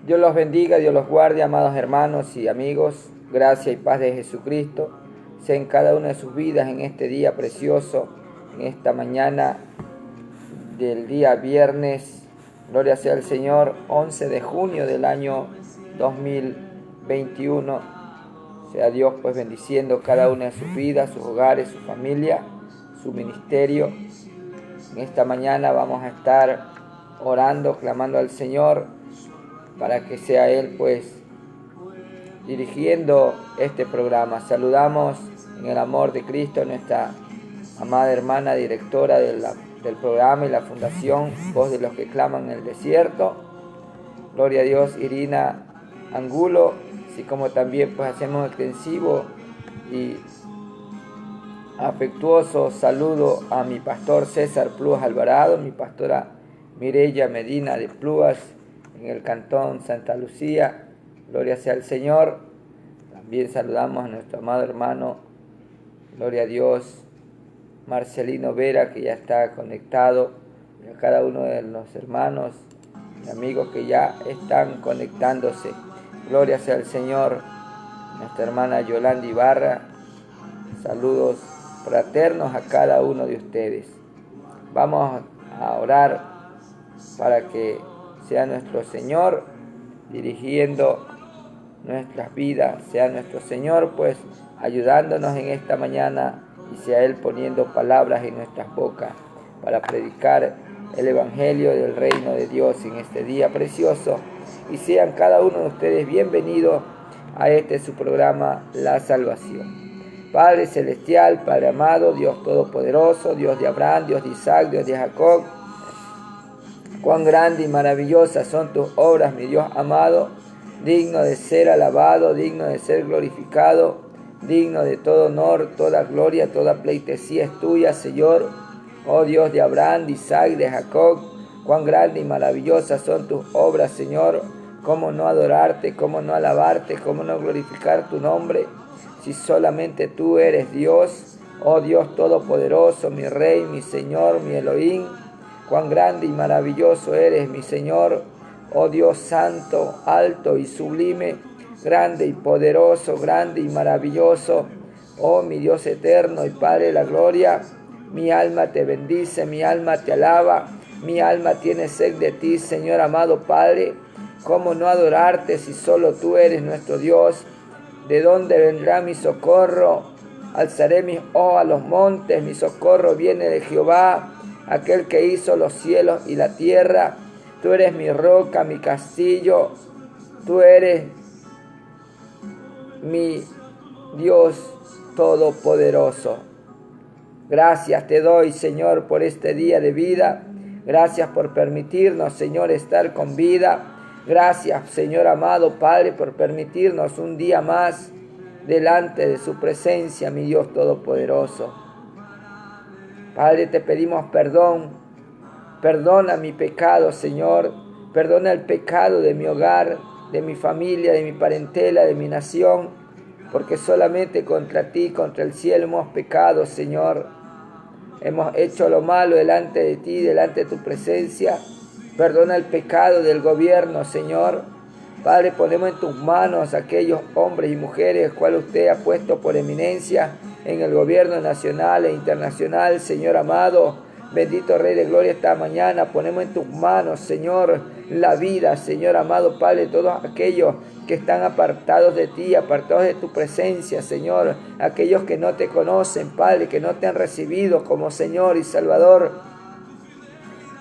Dios los bendiga, Dios los guarde, amados hermanos y amigos. Gracia y paz de Jesucristo sea en cada una de sus vidas en este día precioso, en esta mañana del día viernes. Gloria sea al Señor, 11 de junio del año 2021. Sea Dios pues bendiciendo cada una de sus vidas, sus hogares, su familia, su ministerio. En esta mañana vamos a estar orando, clamando al Señor para que sea Él pues dirigiendo este programa. Saludamos en el amor de Cristo a nuestra amada hermana directora del programa y la fundación Voz de los que claman en el desierto. Gloria a Dios, Irina Angulo, así como también pues hacemos extensivo y afectuoso saludo a mi pastor César Pluas Alvarado, mi pastora Mireya Medina de Pluas, en el cantón Santa Lucía. Gloria sea al Señor. También saludamos a nuestro amado hermano, gloria a Dios, Marcelino Vera, que ya está conectado, y a cada uno de los hermanos y amigos que ya están conectándose. Gloria sea al Señor. Nuestra hermana Yolanda Ibarra, saludos fraternos a cada uno de ustedes. Vamos a orar para que sea nuestro Señor dirigiendo nuestras vidas, sea nuestro Señor pues ayudándonos en esta mañana y sea Él poniendo palabras en nuestras bocas para predicar el Evangelio del Reino de Dios en este día precioso. Y sean cada uno de ustedes bienvenidos a este su programa La Salvación. Padre Celestial, Padre amado, Dios Todopoderoso, Dios de Abraham, Dios de Isaac, Dios de Jacob, cuán grande y maravillosas son tus obras, mi Dios amado, digno de ser alabado, digno de ser glorificado, digno de todo honor, toda gloria, toda pleitesía es tuya, Señor. Oh Dios de Abraham, de Isaac, de Jacob, cuán grande y maravillosas son tus obras, Señor. Cómo no adorarte, cómo no alabarte, cómo no glorificar tu nombre, si solamente tú eres Dios. Oh Dios Todopoderoso, mi Rey, mi Señor, mi Elohim. Cuán grande y maravilloso eres, mi Señor, oh Dios santo, alto y sublime, grande y poderoso, grande y maravilloso, oh mi Dios eterno y Padre de la gloria. Mi alma te bendice, mi alma te alaba, mi alma tiene sed de ti, Señor amado Padre. ¿Cómo no adorarte si solo tú eres nuestro Dios? ¿De dónde vendrá mi socorro? Alzaré mis ojos a los montes, mi socorro viene de Jehová, aquel que hizo los cielos y la tierra. Tú eres mi roca, mi castillo, tú eres mi Dios todopoderoso. Gracias te doy, Señor, por este día de vida. Gracias por permitirnos, Señor, estar con vida. Gracias, Señor amado Padre, por permitirnos un día más delante de su presencia, mi Dios todopoderoso. Padre, te pedimos perdón. Perdona mi pecado, Señor. Perdona el pecado de mi hogar, de mi familia, de mi parentela, de mi nación, porque solamente contra ti, contra el cielo hemos pecado, Señor. Hemos hecho lo malo delante de ti, delante de tu presencia. Perdona el pecado del gobierno, Señor. Padre, ponemos en tus manos aquellos hombres y mujeres cuales usted ha puesto por eminencia en el gobierno nacional e internacional, Señor amado. Bendito Rey de Gloria, esta mañana ponemos en tus manos, Señor, la vida, Señor amado Padre, todos aquellos que están apartados de ti, apartados de tu presencia, Señor, aquellos que no te conocen, Padre, que no te han recibido como Señor y Salvador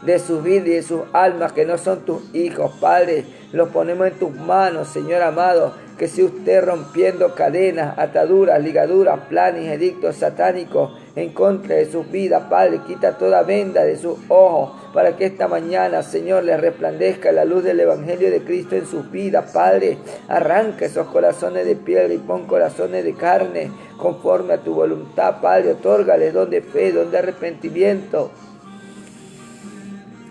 de sus vidas y de sus almas, que no son tus hijos, Padre, los ponemos en tus manos, Señor amado, que si usted rompiendo cadenas, ataduras, ligaduras, planes, edictos satánicos en contra de sus vidas, Padre, quita toda venda de sus ojos, para que esta mañana, Señor, les resplandezca la luz del Evangelio de Cristo en sus vidas, Padre. Arranca esos corazones de piedra y pon corazones de carne, conforme a tu voluntad, Padre. Otórgales don de fe, don de arrepentimiento.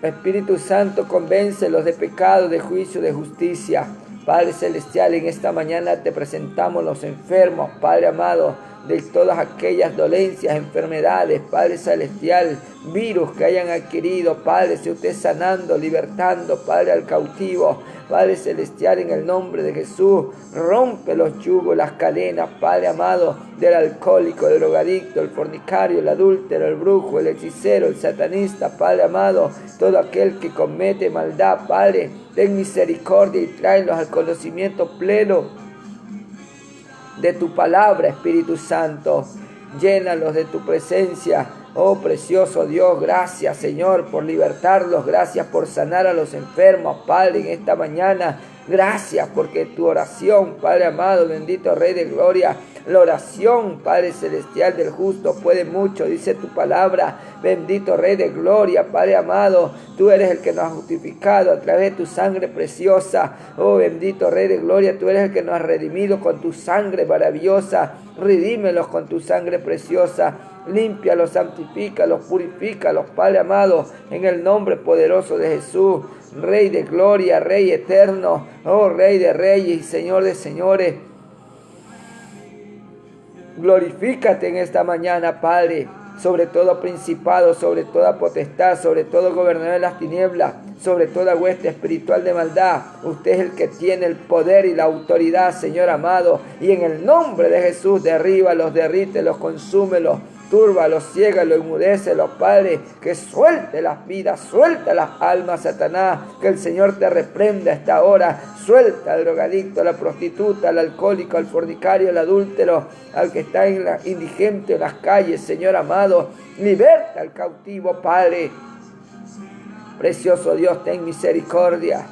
Espíritu Santo, convéncelos de pecado, de juicio, de justicia. Padre Celestial, en esta mañana te presentamos los enfermos, Padre amado, de todas aquellas dolencias, enfermedades, Padre Celestial, virus que hayan adquirido, Padre, sea usted sanando, libertando, Padre, al cautivo, Padre Celestial, en el nombre de Jesús, rompe los yugos, las cadenas, Padre amado, del alcohólico, el drogadicto, el fornicario, el adúltero, el brujo, el hechicero, el satanista, Padre amado, todo aquel que comete maldad, Padre, ten misericordia y tráelos al conocimiento pleno de tu palabra, Espíritu Santo. Llénalos de tu presencia, oh precioso Dios. Gracias, Señor, por libertarlos. Gracias por sanar a los enfermos, Padre, en esta mañana. Gracias porque tu oración, Padre amado, bendito Rey de Gloria, la oración, Padre Celestial, del justo puede mucho, dice tu palabra. Bendito Rey de Gloria, Padre amado, tú eres el que nos ha justificado a través de tu sangre preciosa. Oh bendito Rey de Gloria, tú eres el que nos ha redimido con tu sangre maravillosa. Redímelos con tu sangre preciosa. Límpialos, santifícalos, purifícalos, Padre amado, en el nombre poderoso de Jesús. Rey de gloria, Rey eterno, oh Rey de reyes y Señor de señores. Glorifícate en esta mañana, Padre, sobre todo principado, sobre toda potestad, sobre todo gobernador de las tinieblas, sobre toda hueste espiritual de maldad. Usted es el que tiene el poder y la autoridad, Señor amado, y en el nombre de Jesús, derríbalos, derrítelos, consúmelos, túrbalos, ciégalos, enmudécelos, Padre, que suelte las vidas, suelta las almas, Satanás, que el Señor te reprenda a esta hora. Suelta al drogadicto, a la prostituta, al alcohólico, al fornicario, al adúltero, al que está indigente en las calles, Señor amado. Liberta al cautivo, Padre. Precioso Dios, ten misericordia.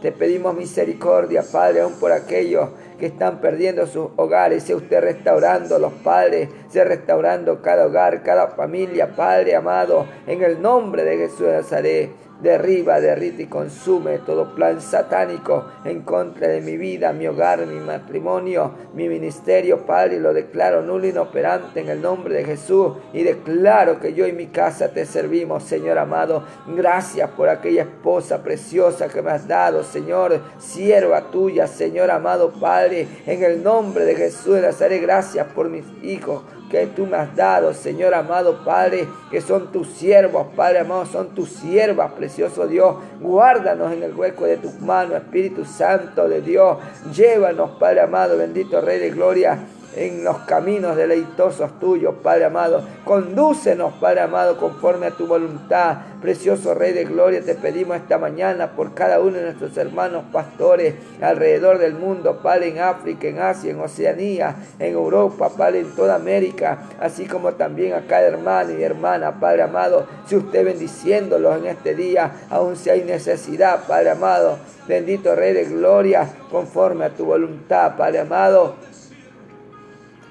Te pedimos misericordia, Padre, aún por aquellos que están perdiendo sus hogares. Sea usted restaurándolos, Padre. Sea restaurando cada hogar, cada familia, Padre amado. En el nombre de Jesús de Nazaret. Derriba, derrite y consume todo plan satánico en contra de mi vida, mi hogar, mi matrimonio, mi ministerio, Padre. Lo declaro nulo e inoperante en el nombre de Jesús. Y declaro que yo y mi casa te servimos, Señor amado. Gracias por aquella esposa preciosa que me has dado, Señor. Sierva tuya, Señor amado, Padre. En el nombre de Jesús de Nazaret, gracias por mis hijos que tú me has dado, Señor amado, Padre, que son tus siervos, Padre amado, son tus siervas, precioso Dios. Guárdanos en el hueco de tus manos, Espíritu Santo de Dios. Llévanos, Padre amado, bendito Rey de Gloria, en los caminos deleitosos tuyos, Padre amado. Condúcenos, Padre amado, conforme a tu voluntad. Precioso Rey de Gloria, te pedimos esta mañana por cada uno de nuestros hermanos pastores alrededor del mundo, Padre, en África, en Asia, en Oceanía, en Europa, Padre, en toda América, así como también a cada hermano y hermana, Padre amado. Si usted bendiciéndolos en este día, aun si hay necesidad, Padre amado, bendito Rey de Gloria, conforme a tu voluntad, Padre amado.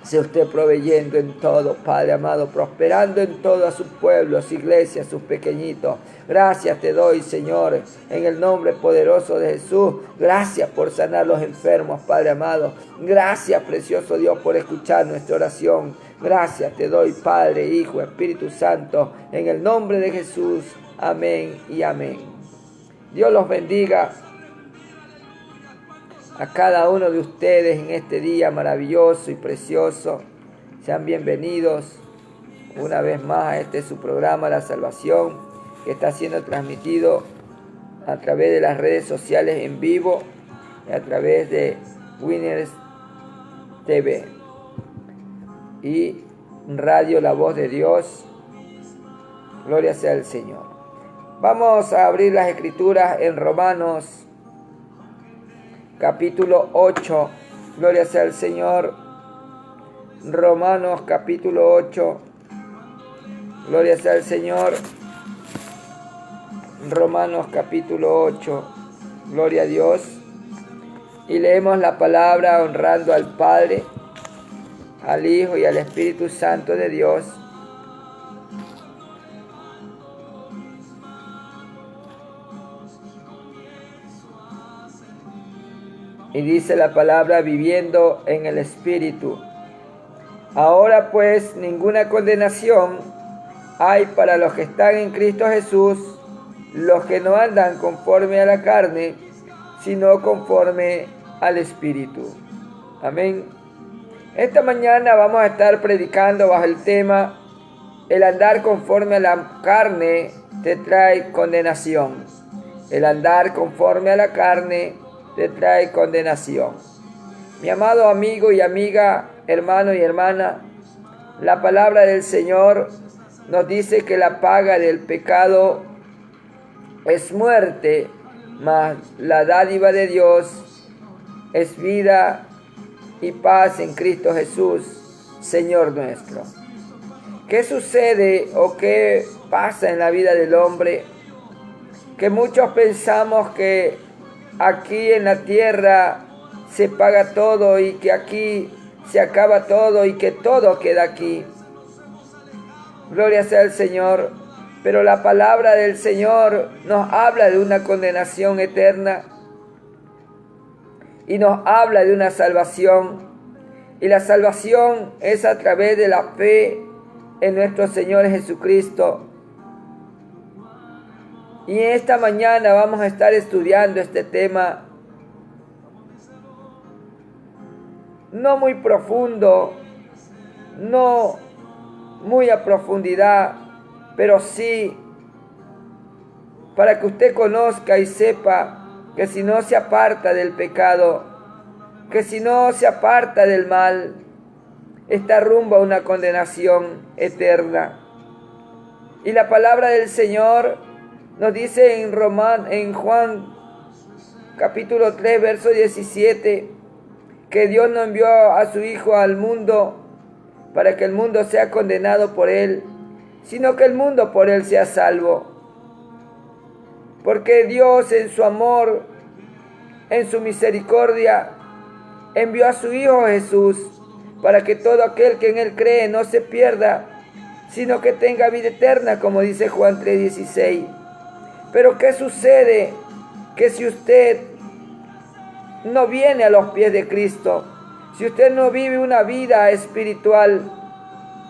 Sea usted proveyendo en todo, Padre amado, prosperando en todo a sus pueblos, iglesias, sus pequeñitos. Gracias te doy, Señor, en el nombre poderoso de Jesús. Gracias por sanar los enfermos, Padre amado. Gracias, precioso Dios, por escuchar nuestra oración. Gracias te doy, Padre, Hijo, Espíritu Santo, en el nombre de Jesús. Amén y amén. Dios los bendiga a cada uno de ustedes en este día maravilloso y precioso. Sean bienvenidos una vez más a este su programa La Salvación, que está siendo transmitido a través de las redes sociales en vivo y a través de Winners TV y Radio La Voz de Dios. Gloria sea al Señor. Vamos a abrir las escrituras en Romanos capítulo 8, gloria sea al Señor. Romanos capítulo 8, gloria sea al Señor. Romanos capítulo 8, gloria a Dios. Y leemos la palabra honrando al Padre, al Hijo y al Espíritu Santo de Dios. Y dice la palabra, viviendo en el Espíritu. Ahora pues ninguna condenación hay para los que están en Cristo Jesús, los que no andan conforme a la carne, sino conforme al Espíritu. Amén. Esta mañana vamos a estar predicando bajo el tema: el andar conforme a la carne te trae condenación. El andar conforme a la carne te trae condenación. Mi amado amigo y amiga, hermano y hermana, la palabra del Señor nos dice que la paga del pecado es muerte, mas la dádiva de Dios es vida y paz en Cristo Jesús, Señor nuestro. ¿Qué sucede o qué pasa en la vida del hombre? Que muchos pensamos que aquí en la tierra se paga todo y que aquí se acaba todo y que todo queda aquí. Gloria sea al Señor, pero la palabra del Señor nos habla de una condenación eterna y nos habla de una salvación. Y la salvación es a través de la fe en nuestro Señor Jesucristo. Y esta mañana vamos a estar estudiando este tema, no muy profundo, no muy a profundidad, pero sí para que usted conozca y sepa que si no se aparta del pecado, que si no se aparta del mal, está rumbo a una condenación eterna. Y la palabra del Señor nos dice en Juan capítulo 3, verso 17, que Dios no envió a su Hijo al mundo para que el mundo sea condenado por Él, sino que el mundo por Él sea salvo. Porque Dios en su amor, en su misericordia, envió a su Hijo Jesús para que todo aquel que en Él cree no se pierda, sino que tenga vida eterna, como dice Juan 3:16. Pero ¿qué sucede? Que si usted no viene a los pies de Cristo, si usted no vive una vida espiritual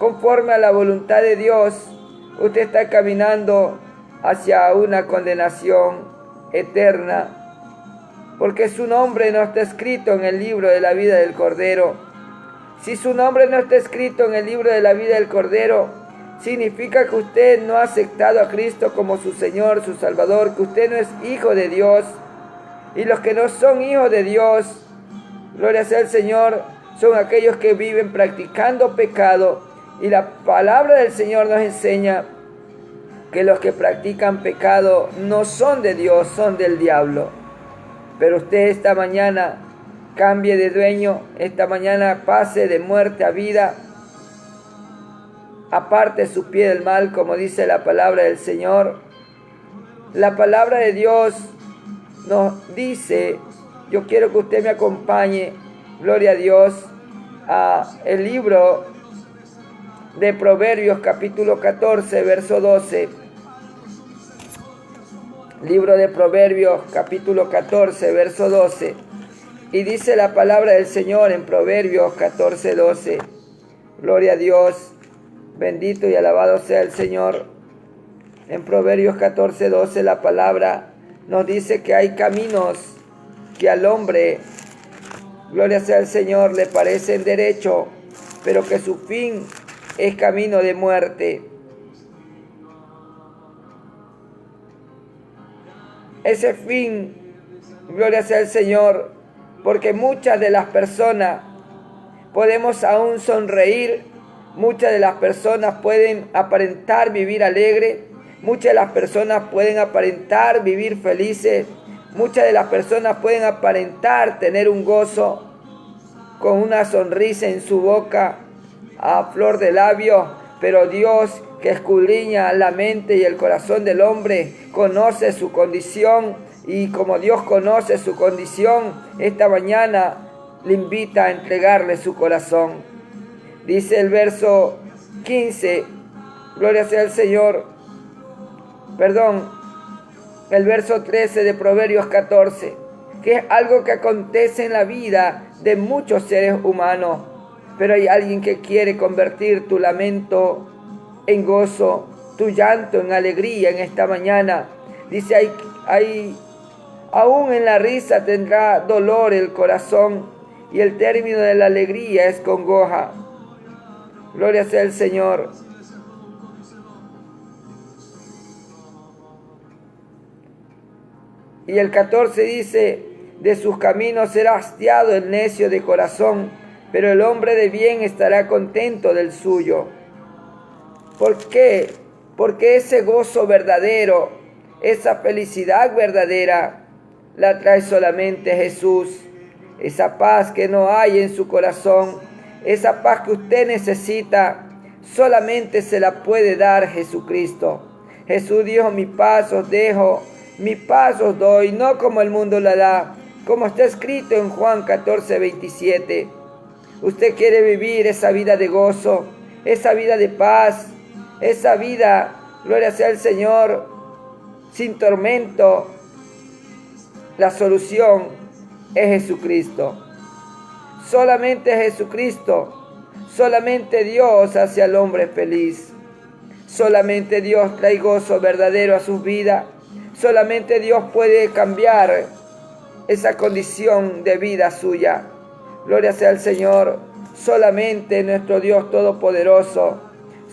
conforme a la voluntad de Dios, usted está caminando hacia una condenación eterna, porque su nombre no está escrito en el libro de la vida del Cordero. Si su nombre no está escrito en el libro de la vida del Cordero, significa que usted no ha aceptado a Cristo como su Señor, su Salvador, que usted no es hijo de Dios. Y los que no son hijos de Dios, gloria sea al Señor, son aquellos que viven practicando pecado. Y la palabra del Señor nos enseña que los que practican pecado no son de Dios, son del diablo. Pero usted esta mañana cambie de dueño, esta mañana pase de muerte a vida, aparte su pie del mal, como dice la palabra del Señor. La palabra de Dios nos dice, yo quiero que usted me acompañe, gloria a Dios, a el libro de Proverbios capítulo 14, verso 12. Libro de Proverbios capítulo 14, verso 12. Y dice la palabra del Señor en Proverbios 14, 12. Gloria a Dios, bendito y alabado sea el Señor. En Proverbios 14, 12 la palabra nos dice que hay caminos que al hombre, gloria sea el Señor, le parecen derecho, pero que su fin es camino de muerte. Ese fin, gloria sea el Señor, porque muchas de las personas podemos aún sonreír, muchas de las personas pueden aparentar vivir alegre, muchas de las personas pueden aparentar vivir felices, muchas de las personas pueden aparentar tener un gozo con una sonrisa en su boca a flor de labios, pero Dios, que escudriña la mente y el corazón del hombre, conoce su condición, y como Dios conoce su condición, esta mañana le invita a entregarle su corazón. Dice el verso 15, gloria sea al Señor, el verso 13 de Proverbios 14, que es algo que acontece en la vida de muchos seres humanos, pero hay alguien que quiere convertir tu lamento en gozo, tu llanto en alegría en esta mañana. Dice, aún en la risa tendrá dolor el corazón, y el término de la alegría es congoja. Gloria sea el Señor. Y el 14 dice, de sus caminos será hastiado el necio de corazón, pero el hombre de bien estará contento del suyo. ¿Por qué? Porque ese gozo verdadero, esa felicidad verdadera, la trae solamente Jesús. Esa paz que no hay en su corazón, esa paz que usted necesita, solamente se la puede dar Jesucristo. Jesús dijo, mi paz os dejo, mi paz os doy, no como el mundo la da, como está escrito en Juan 14:27. Usted quiere vivir esa vida de gozo, esa vida de paz, esa vida, gloria sea el Señor, sin tormento. La solución es Jesucristo. Solamente Jesucristo, solamente Dios hace al hombre feliz. Solamente Dios trae gozo verdadero a su vida. Solamente Dios puede cambiar esa condición de vida suya. Gloria sea al Señor. Solamente nuestro Dios Todopoderoso,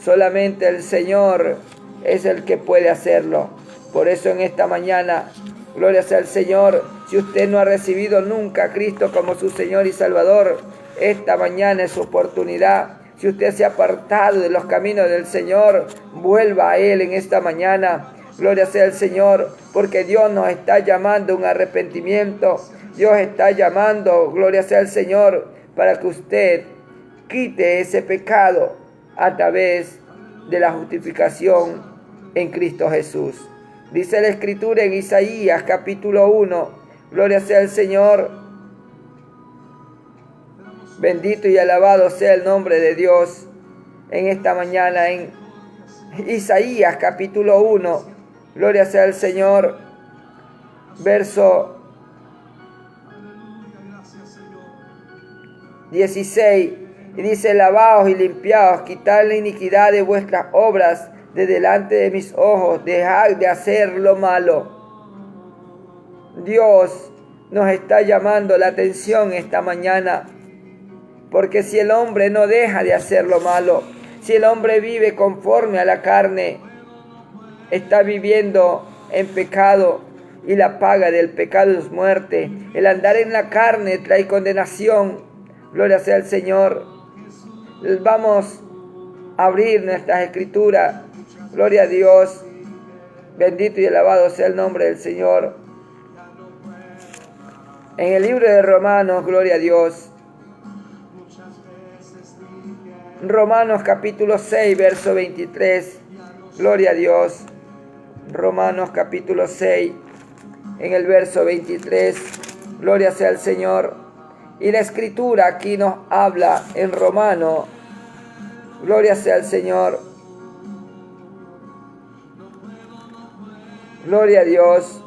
solamente el Señor es el que puede hacerlo. Por eso en esta mañana, gloria sea al Señor, si usted no ha recibido nunca a Cristo como su Señor y Salvador, esta mañana es su oportunidad. Si usted se ha apartado de los caminos del Señor, vuelva a Él en esta mañana. Gloria sea al Señor, porque Dios nos está llamando a un arrepentimiento. Dios está llamando, gloria sea al Señor, para que usted quite ese pecado a través de la justificación en Cristo Jesús. Dice la Escritura en Isaías capítulo 1, gloria sea al Señor. Bendito y alabado sea el nombre de Dios en esta mañana. En Isaías capítulo 1, gloria sea al Señor, verso 16, y dice, lavaos y limpiaos, quitad la iniquidad de vuestras obras de delante de mis ojos, dejad de hacer lo malo. Dios nos está llamando la atención esta mañana, porque si el hombre no deja de hacer lo malo, si el hombre vive conforme a la carne, está viviendo en pecado, y la paga del pecado es muerte. El andar en la carne trae condenación. Gloria sea al Señor. Vamos a abrir nuestras escrituras. Gloria a Dios. Bendito y alabado sea el nombre del Señor. En el libro de Romanos, gloria a Dios. Romanos capítulo 6, verso 23. Gloria a Dios. Romanos capítulo 6, en el verso 23. Gloria sea al Señor. Y la Escritura aquí nos habla en Romano. Gloria sea al Señor. Gloria a Dios.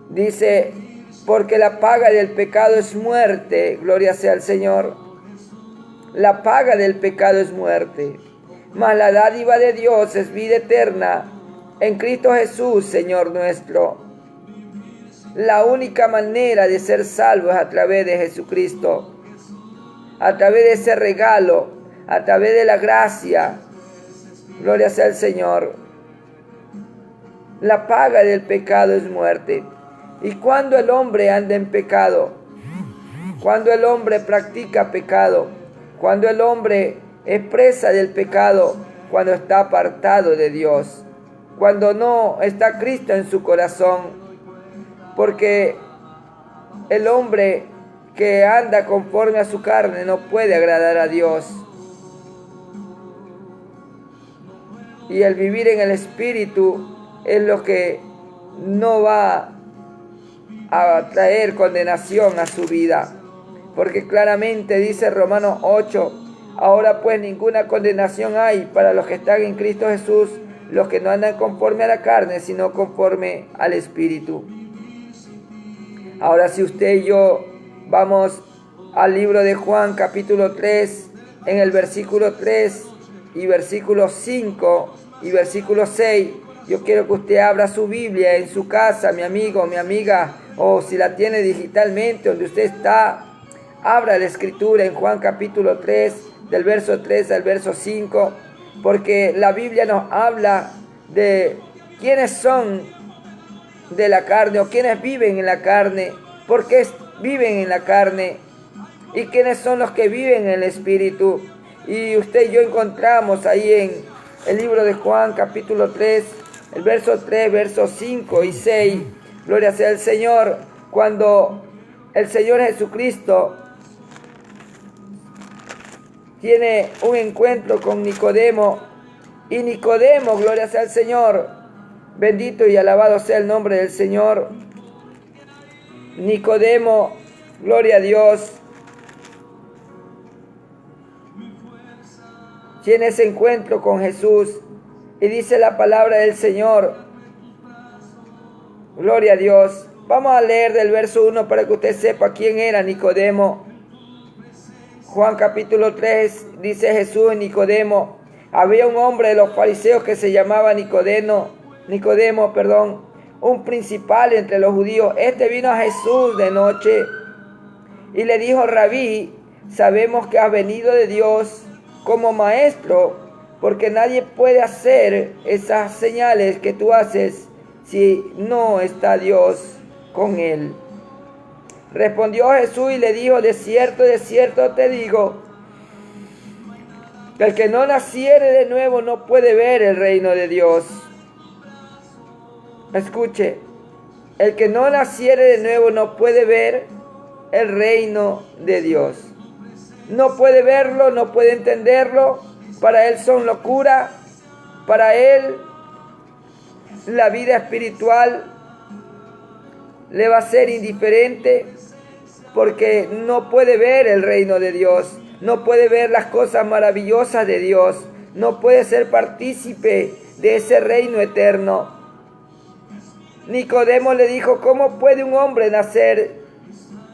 Dice, porque la paga del pecado es muerte. Gloria sea al Señor. La paga del pecado es muerte. Mas la dádiva de Dios es vida eterna en Cristo Jesús, Señor nuestro. La única manera de ser salvo es a través de Jesucristo, a través de ese regalo, a través de la gracia. Gloria sea al Señor. La paga del pecado es muerte. Y cuando el hombre anda en pecado, cuando el hombre practica pecado, cuando el hombre es presa del pecado, cuando está apartado de Dios, cuando no está Cristo en su corazón, porque el hombre que anda conforme a su carne no puede agradar a Dios. Y el vivir en el Espíritu es lo que no va a traer condenación a su vida. Porque claramente dice Romanos 8, ahora pues ninguna condenación hay para los que están en Cristo Jesús, los que no andan conforme a la carne, sino conforme al Espíritu. Ahora si usted y yo vamos al libro de Juan capítulo 3, en el versículo 3 y versículo 5 y versículo 6, yo quiero que usted abra su Biblia en su casa, mi amigo, mi amiga. o si la tiene digitalmente, donde usted está, abra la escritura en Juan capítulo 3, del verso 3 al verso 5, porque la Biblia nos habla de quiénes son de la carne o quiénes viven en la carne, por qué viven en la carne y quiénes son los que viven en el Espíritu. Y usted y yo encontramos ahí en el libro de Juan capítulo 3, el verso 3, versos 5 y 6, gloria sea al Señor, cuando el Señor Jesucristo tiene un encuentro con Nicodemo, y Nicodemo, gloria sea al Señor, bendito y alabado sea el nombre del Señor. Nicodemo, gloria a Dios, tiene ese encuentro con Jesús y dice la palabra del Señor, gloria a Dios. Vamos a leer del verso 1 para que usted sepa quién era Nicodemo. Juan capítulo 3, dice Jesús en Nicodemo: había un hombre de los fariseos que se llamaba Nicodemo, un principal entre los judíos. Este vino a Jesús de noche y le dijo: Rabí, sabemos que has venido de Dios como maestro, porque nadie puede hacer esas señales que tú haces si no está Dios con él. Respondió Jesús y le dijo: de cierto te digo, que el que no naciere de nuevo no puede ver el reino de Dios. Escuche, el que no naciere de nuevo no puede ver el reino de Dios. No puede verlo, no puede entenderlo. Para él son locura. Para él la vida espiritual le va a ser indiferente, porque no puede ver el reino de Dios, no puede ver las cosas maravillosas de Dios, no puede ser partícipe de ese reino eterno. Nicodemo le dijo: ¿cómo puede un hombre nacer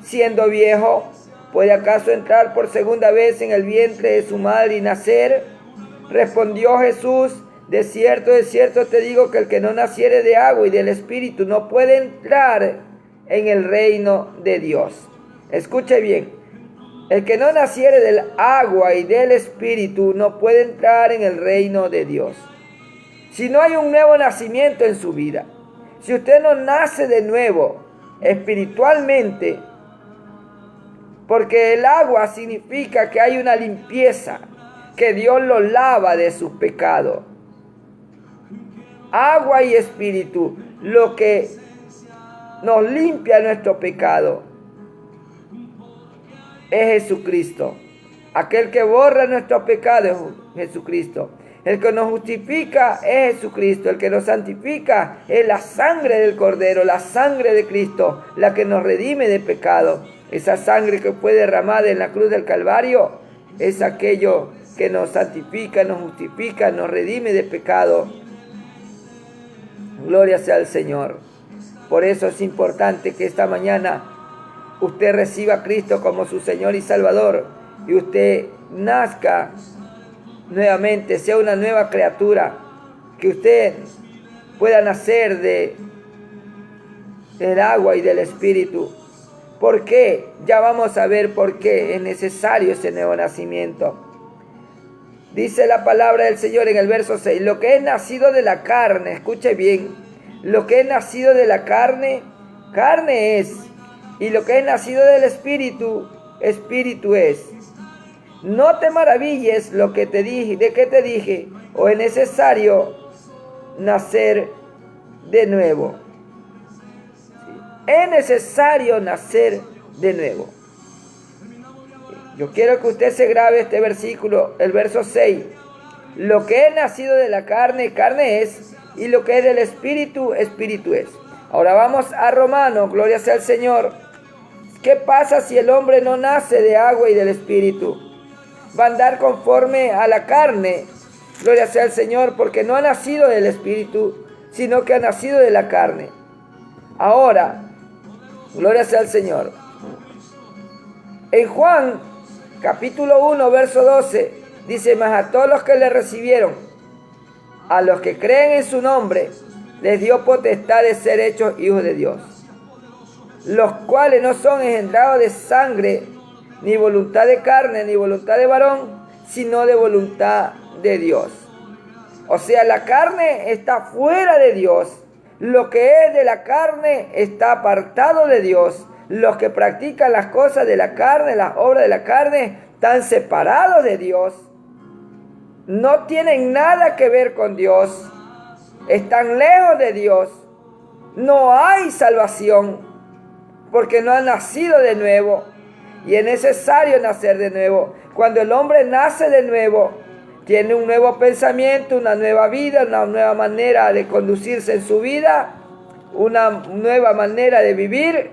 siendo viejo? ¿Puede acaso entrar por segunda vez en el vientre de su madre y nacer? Respondió Jesús: de cierto te digo, que el que no naciere de agua y del Espíritu no puede entrar en el reino de Dios. Escuche bien, el que no naciere del agua y del Espíritu no puede entrar en el reino de Dios. Si no hay un nuevo nacimiento en su vida, si usted no nace de nuevo espiritualmente, porque el agua significa que hay una limpieza, que Dios lo lava de sus pecados. Agua y espíritu, lo que nos limpia nuestro pecado es Jesucristo. Aquel que borra nuestro pecado es Jesucristo. El que nos justifica es Jesucristo. El que nos santifica es la sangre del Cordero, la sangre de Cristo, la que nos redime de pecado. Esa sangre que fue derramada en la cruz del Calvario es aquello que nos santifica, nos justifica, nos redime de pecado. Gloria sea al Señor. Por eso es importante que esta mañana usted reciba a Cristo como su Señor y Salvador, y usted nazca nuevamente, sea una nueva criatura, que usted pueda nacer del agua y del Espíritu. ¿Por qué? Ya vamos a ver por qué es necesario ese nuevo nacimiento. Dice la palabra del Señor en el verso 6, lo que es nacido de la carne, escuche bien, lo que es nacido de la carne, carne es, y lo que es nacido del Espíritu, Espíritu es. No te maravilles lo que te dije, de que te dije, o es necesario nacer de nuevo. Es necesario nacer de nuevo. Yo quiero que usted se grabe este versículo, el verso 6. Lo que es nacido de la carne, carne es, y lo que es del Espíritu, Espíritu es. Ahora vamos a Romanos, gloria sea al Señor. ¿Qué pasa si el hombre no nace de agua y del Espíritu? Va a andar conforme a la carne, gloria sea al Señor, porque no ha nacido del Espíritu, sino que ha nacido de la carne. Ahora, gloria sea al Señor. En Juan, capítulo 1, verso 12, dice: mas a todos los que le recibieron, a los que creen en su nombre, les dio potestad de ser hechos hijos de Dios. los cuales no son engendrados de sangre, ni voluntad de carne, ni voluntad de varón, sino de voluntad de Dios. O sea, la carne está fuera de Dios. Lo que es de la carne está apartado de Dios. Los que practican las cosas de la carne, las obras de la carne, están separados de Dios. No tienen nada que ver con Dios. Están lejos de Dios. No hay salvación porque no han nacido de nuevo. Y es necesario nacer de nuevo. Cuando el hombre nace de nuevo, tiene un nuevo pensamiento, una nueva vida, una nueva manera de conducirse en su vida, una nueva manera de vivir,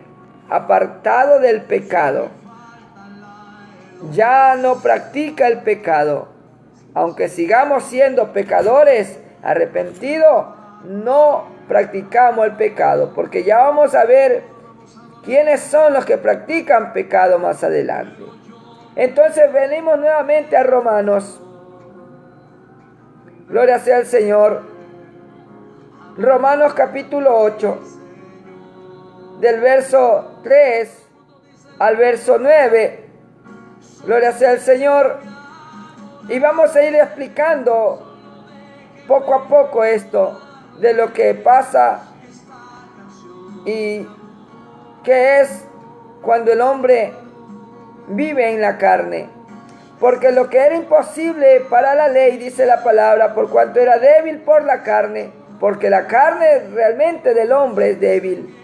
apartado del pecado. Ya no practica el pecado. Aunque sigamos siendo pecadores arrepentidos, no practicamos el pecado, porque ya vamos a ver quiénes son los que practican pecado más adelante. Entonces venimos nuevamente a Romanos. Gloria sea al Señor. Romanos capítulo 8, del verso 3 al verso 9. Gloria sea al Señor. Y vamos a ir explicando poco a poco esto de lo que pasa y qué es cuando el hombre vive en la carne. Porque lo que era imposible para la ley, dice la palabra, por cuanto era débil por la carne, porque la carne realmente del hombre es débil.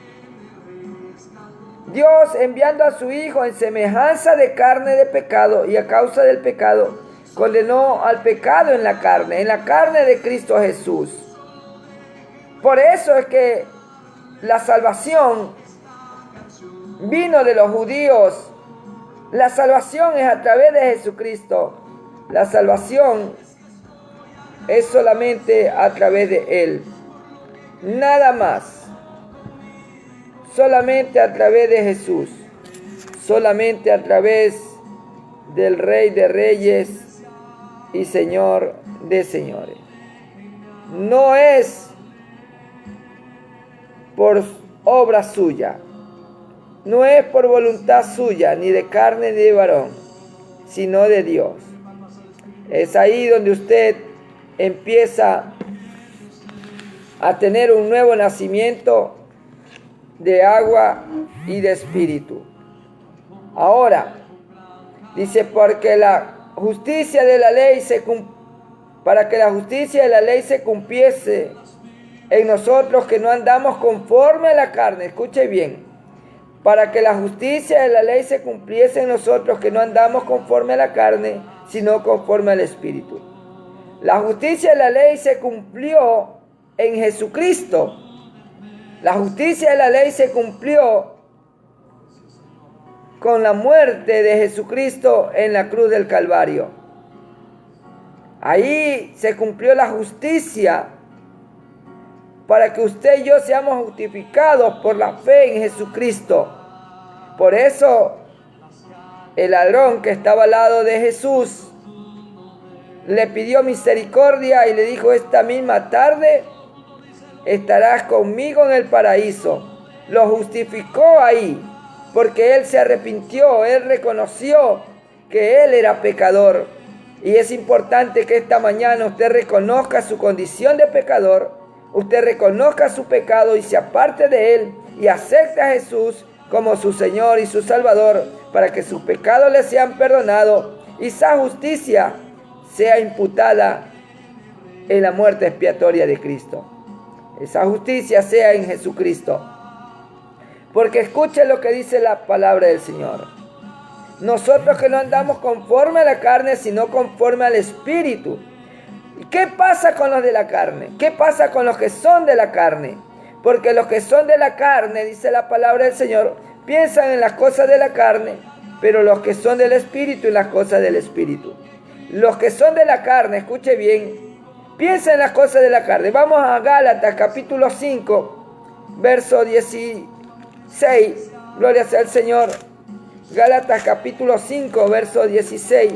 Dios, enviando a su Hijo en semejanza de carne de pecado, y a causa del pecado, condenó al pecado en la carne de Cristo Jesús. Por eso es que la salvación vino de los judíos. La salvación es a través de Jesucristo. La salvación es solamente a través de Él. Nada más. Solamente a través de Jesús. Solamente a través del Rey de Reyes y Señor de señores. No es por obra suya. No es por voluntad suya, ni de carne ni de varón, sino de Dios. Es ahí donde usted empieza a tener un nuevo nacimiento de agua y de espíritu. Ahora, dice, porque la justicia de la ley para que la justicia de la ley se cumpliese en nosotros que no andamos conforme a la carne. Escuche bien. Para que la justicia de la ley se cumpliese en nosotros que no andamos conforme a la carne, sino conforme al Espíritu. La justicia de la ley se cumplió en Jesucristo. La justicia de la ley se cumplió con la muerte de Jesucristo en la cruz del Calvario. Ahí se cumplió la justicia para que usted y yo seamos justificados por la fe en Jesucristo. Por eso el ladrón que estaba al lado de Jesús le pidió misericordia y le dijo, esta misma tarde estarás conmigo en el paraíso. Lo justificó ahí porque él se arrepintió, él reconoció que él era pecador. Y es importante que esta mañana usted reconozca su condición de pecador, usted reconozca su pecado y se aparte de él y acepte a Jesús como su Señor y su Salvador, para que sus pecados le sean perdonados y esa justicia sea imputada en la muerte expiatoria de Cristo. Esa justicia sea en Jesucristo. Porque escuche lo que dice la palabra del Señor. Nosotros que no andamos conforme a la carne, sino conforme al Espíritu. ¿Y qué pasa con los de la carne? ¿Qué pasa con los que son de la carne? Porque los que son de la carne, dice la palabra del Señor, piensan en las cosas de la carne, pero los que son del Espíritu en las cosas del Espíritu. Los que son de la carne, escuche bien, piensan en las cosas de la carne. Vamos a Gálatas capítulo 5, verso 16. Gloria sea al Señor. Gálatas capítulo 5, verso 16.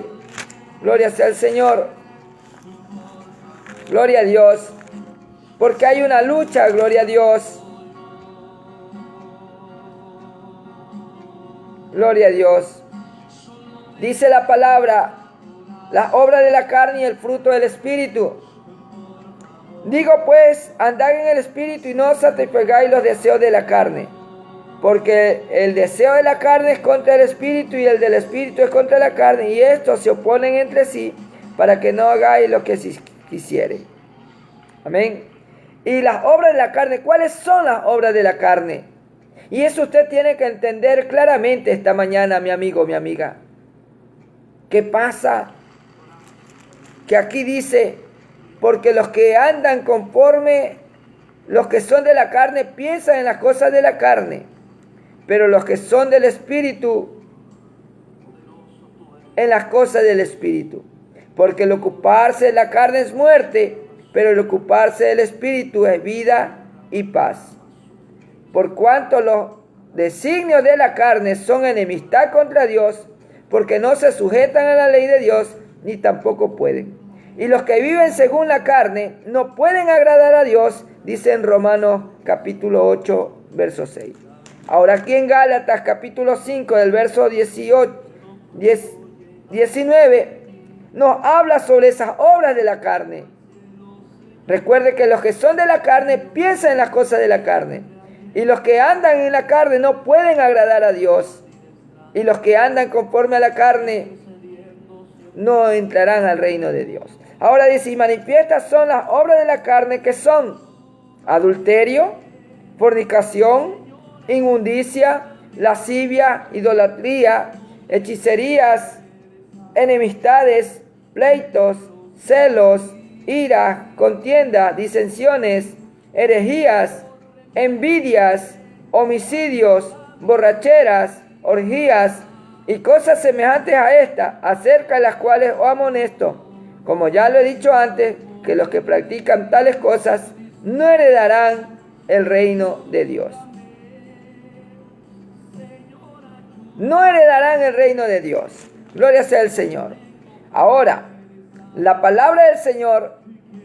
Gloria sea al Señor. Gloria a Dios. Porque hay una lucha, gloria a Dios. Gloria a Dios. Dice la palabra, las obras de la carne y el fruto del Espíritu. Digo pues, andad en el Espíritu y no satisfagáis los deseos de la carne. Porque el deseo de la carne es contra el Espíritu y el del Espíritu es contra la carne. Y estos se oponen entre sí para que no hagáis lo que quisiere. Amén. Y las obras de la carne, ¿cuáles son las obras de la carne? Y eso usted tiene que entender claramente esta mañana, mi amigo, mi amiga. ¿Qué pasa? Que aquí dice, porque los que andan conforme, los que son de la carne, piensan en las cosas de la carne, pero los que son del Espíritu, en las cosas del Espíritu. Porque el ocuparse de la carne es muerte, pero el ocuparse del Espíritu es vida y paz. Por cuanto los designios de la carne son enemistad contra Dios, porque no se sujetan a la ley de Dios, ni tampoco pueden. Y los que viven según la carne no pueden agradar a Dios, dice en Romanos capítulo 8, verso 6. Ahora aquí en Gálatas capítulo 5, del verso 19, nos habla sobre esas obras de la carne. Recuerde que los que son de la carne piensan en las cosas de la carne. Y los que andan en la carne no pueden agradar a Dios. Y los que andan conforme a la carne no entrarán al reino de Dios. Ahora dice, y manifiestas son las obras de la carne, que son adulterio, fornicación, inmundicia, lascivia, idolatría, hechicerías, enemistades, pleitos, celos, ira, contienda, disensiones, herejías, envidias, homicidios, borracheras, orgías y cosas semejantes a estas, acerca de las cuales os amonesto, como ya lo he dicho antes, que los que practican tales cosas no heredarán el reino de Dios. No heredarán el reino de Dios. Gloria sea al Señor. Ahora, la palabra del Señor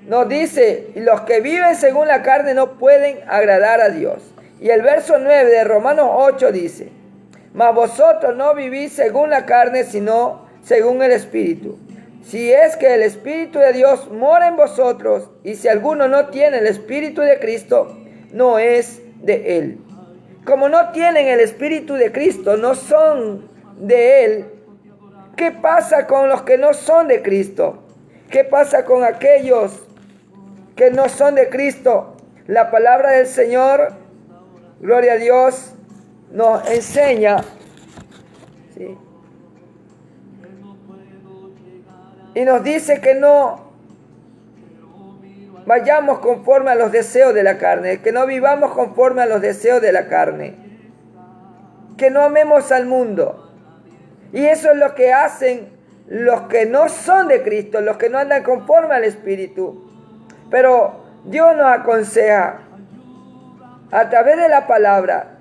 nos dice, los que viven según la carne no pueden agradar a Dios. Y el verso 9 de Romanos 8 dice, mas vosotros no vivís según la carne, sino según el Espíritu. Si es que el Espíritu de Dios mora en vosotros, y si alguno no tiene el Espíritu de Cristo, no es de él. Como no tienen el Espíritu de Cristo, no son de él. ¿Qué pasa con los que no son de Cristo? ¿Qué pasa con aquellos que no son de Cristo? La palabra del Señor, gloria a Dios, nos enseña, ¿sí? Y nos dice que no vayamos conforme a los deseos de la carne, que no vivamos conforme a los deseos de la carne, que no amemos al mundo. Y eso es lo que hacen los que no son de Cristo, los que no andan conforme al Espíritu. Pero Dios nos aconseja a través de la palabra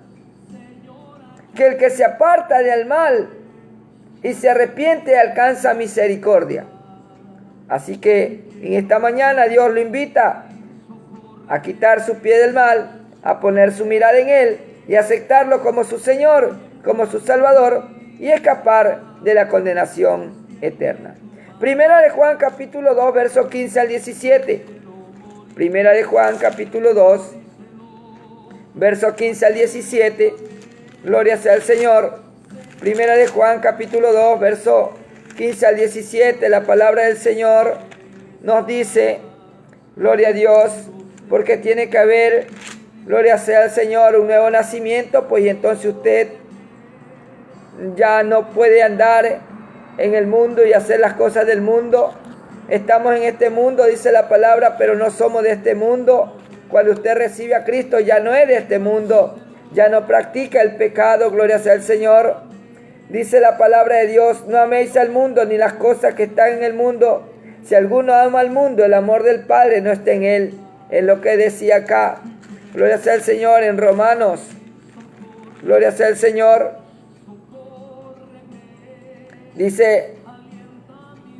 que el que se aparta del mal y se arrepiente alcanza misericordia. Así que en esta mañana Dios lo invita a quitar su pie del mal, a poner su mirada en Él y aceptarlo como su Señor, como su Salvador, y escapar de la condenación eterna. Primera de Juan capítulo 2, versos 15 al 17. Primera de Juan capítulo 2, versos 15 al 17. Gloria sea al Señor. Primera de Juan capítulo 2, verso 15 al 17, la palabra del Señor nos dice, gloria a Dios, porque tiene que haber, gloria sea al Señor, un nuevo nacimiento, pues y entonces usted ya no puede andar en el mundo y hacer las cosas del mundo. Estamos en este mundo, dice la palabra, pero no somos de este mundo. Cuando usted recibe a Cristo ya no es de este mundo, ya no practica el pecado, gloria sea al Señor. Dice la palabra de Dios, no améis al mundo ni las cosas que están en el mundo. Si alguno ama al mundo, el amor del Padre no está en él. Es lo que decía acá. Gloria sea al Señor en Romanos. Gloria sea al Señor. Dice,